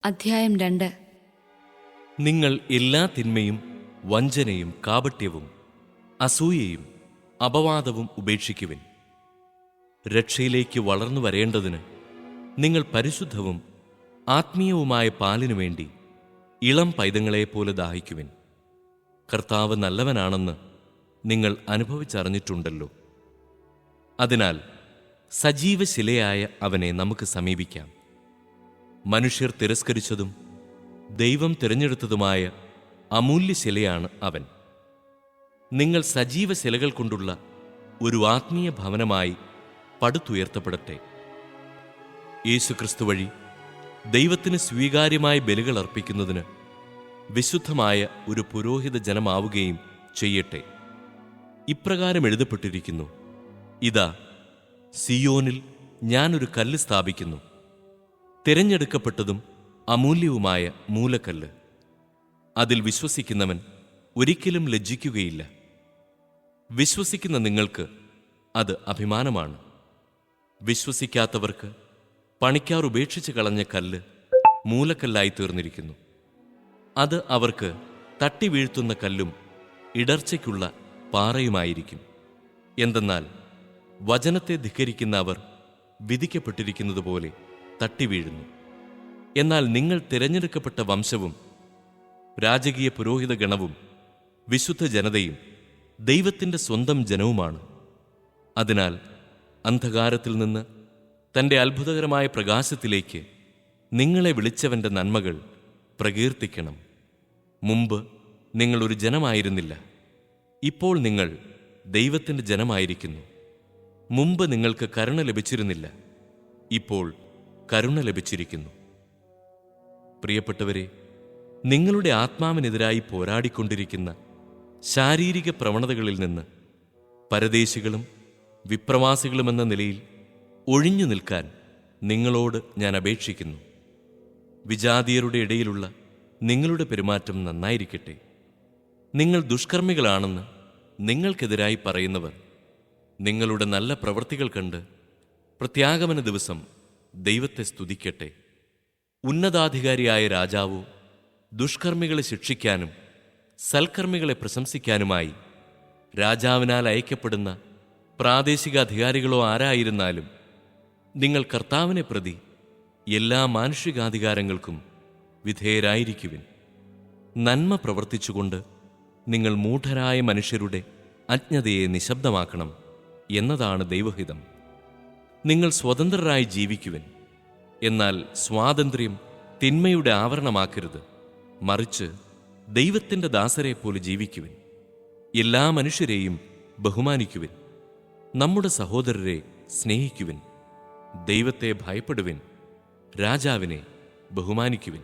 അധ്യായം 2. നിങ്ങൾ എല്ലാ തിന്മയും വഞ്ചനയും കാപട്യവും അസൂയയും അപവാദവും ഉപേക്ഷിക്കുവിൻ. രക്ഷയിലേക്ക് വളർന്നു വരേണ്ടതിന് നിങ്ങൾ പരിശുദ്ധവും ആത്മീയവുമായ പാലിനു വേണ്ടി ഇളം പൈതങ്ങളെപ്പോലെ ദാഹിക്കുവിൻ. കർത്താവ് നല്ലവനാണെന്ന് നിങ്ങൾ അനുഭവിച്ചറിഞ്ഞിട്ടുണ്ടല്ലോ. അതിനാൽ സജീവശിലയായ അവനെ നമുക്ക് സമീപിക്കാം. മനുഷ്യർ തിരസ്കരിച്ചതും ദൈവം തിരഞ്ഞെടുത്തതുമായ അമൂല്യശിലയാണ് അവൻ. നിങ്ങൾ സജീവശിലകൾ കൊണ്ടുള്ള ഒരു ആത്മീയ ഭവനമായി പടുത്തുയർത്തപ്പെടട്ടെ. യേശുക്രിസ്തു വഴി ദൈവത്തിന് സ്വീകാര്യമായ ബലികൾ അർപ്പിക്കുന്നതിന് വിശുദ്ധമായ ഒരു പുരോഹിത ജനമാവുകയും ചെയ്യട്ടെ. ഇപ്രകാരം എഴുതപ്പെട്ടിരിക്കുന്നു: ഇതാ, സിയോനിൽ ഞാനൊരു കല്ല് സ്ഥാപിക്കുന്നു, തിരഞ്ഞെടുക്കപ്പെട്ടതും അമൂല്യവുമായ മൂലക്കല്ല്. അതിൽ വിശ്വസിക്കുന്നവൻ ഒരിക്കലും ലജ്ജിക്കുകയില്ല. വിശ്വസിക്കുന്ന നിങ്ങൾക്ക് അത് അഭിമാനമാണ്. വിശ്വസിക്കാത്തവർക്ക് പണിക്കാർ ഉപേക്ഷിച്ച് കളഞ്ഞ കല്ല് മൂലക്കല്ലായി തീർന്നിരിക്കുന്നു. അത് അവർക്ക് തട്ടി വീഴ്ത്തുന്ന കല്ലും ഇടർച്ചയ്ക്കുള്ള പാറയുമായിരിക്കും. എന്തെന്നാൽ വചനത്തെ ധിക്കരിക്കുന്ന അവർ വിധിക്കപ്പെട്ടിരിക്കുന്നതുപോലെ തട്ടി വീഴുന്നു. എന്നാൽ നിങ്ങൾ തിരഞ്ഞെടുക്കപ്പെട്ട വംശവും രാജകീയ പുരോഹിത ഗണവും വിശുദ്ധ ജനതയും ദൈവത്തിൻ്റെ സ്വന്തം ജനവുമാണ്. അതിനാൽ അന്ധകാരത്തിൽ നിന്ന് തൻ്റെ അത്ഭുതകരമായ പ്രകാശത്തിലേക്ക് നിങ്ങളെ വിളിച്ചവൻ്റെ നന്മകൾ പ്രകീർത്തിക്കണം. മുമ്പ് നിങ്ങൾ ഒരു ജനമായിരുന്നില്ല, ഇപ്പോൾ നിങ്ങൾ ദൈവത്തിൻ്റെ ജനമായിരിക്കുന്നു. മുമ്പ് നിങ്ങൾക്ക് കരുണ ലഭിച്ചിരുന്നില്ല, ഇപ്പോൾ കരുണ ലഭിച്ചിരിക്കുന്നു. പ്രിയപ്പെട്ടവരെ, നിങ്ങളുടെ ആത്മാവിനെതിരായി പോരാടിക്കൊണ്ടിരിക്കുന്ന ശാരീരിക പ്രവണതകളിൽ നിന്ന് പരദേശികളും വിപ്രവാസികളുമെന്ന നിലയിൽ ഒഴിഞ്ഞു നിൽക്കാൻ നിങ്ങളോട് ഞാൻ അപേക്ഷിക്കുന്നു. വിജാതീയരുടെ ഇടയിലുള്ള നിങ്ങളുടെ പെരുമാറ്റം നന്നായിരിക്കട്ടെ. നിങ്ങൾ ദുഷ്കർമ്മികളാണെന്ന് നിങ്ങൾക്കെതിരായി പറയുന്നവർ നിങ്ങളുടെ നല്ല പ്രവൃത്തികൾ കണ്ട് പ്രത്യാഗമന ദിവസം ദൈവത്തെ സ്തുതിക്കട്ടെ. ഉന്നതാധികാരിയായ രാജാവോ ദുഷ്കർമ്മികളെ ശിക്ഷിക്കാനും സൽക്കർമ്മികളെ പ്രശംസിക്കാനുമായി രാജാവിനാൽ അയക്കപ്പെടുന്ന പ്രാദേശിക അധികാരികളോ ആരായിരുന്നാലും നിങ്ങൾ കർത്താവിനെ പ്രതി എല്ലാ മാനുഷികാധികാരങ്ങൾക്കും വിധേയരായിരിക്കുവിൻ. നന്മ പ്രവർത്തിച്ചുകൊണ്ട് നിങ്ങൾ മൂഢരായ മനുഷ്യരുടെ അജ്ഞതയെ നിശബ്ദമാക്കണം എന്നതാണ് ദൈവഹിതം. നിങ്ങൾ സ്വതന്ത്രരായി ജീവിക്കുവിൻ. എന്നാൽ സ്വാതന്ത്ര്യം തിന്മയുടെ ആവരണമാക്കരുത്, മറിച്ച് ദൈവത്തിൻ്റെ ദാസരെപ്പോലെ ജീവിക്കുവിൻ. എല്ലാ മനുഷ്യരെയും ബഹുമാനിക്കുവിൻ. നമ്മുടെ സഹോദരരെ സ്നേഹിക്കുവിൻ. ദൈവത്തെ ഭയപ്പെടുവിൻ. രാജാവിനെ ബഹുമാനിക്കുവിൻ.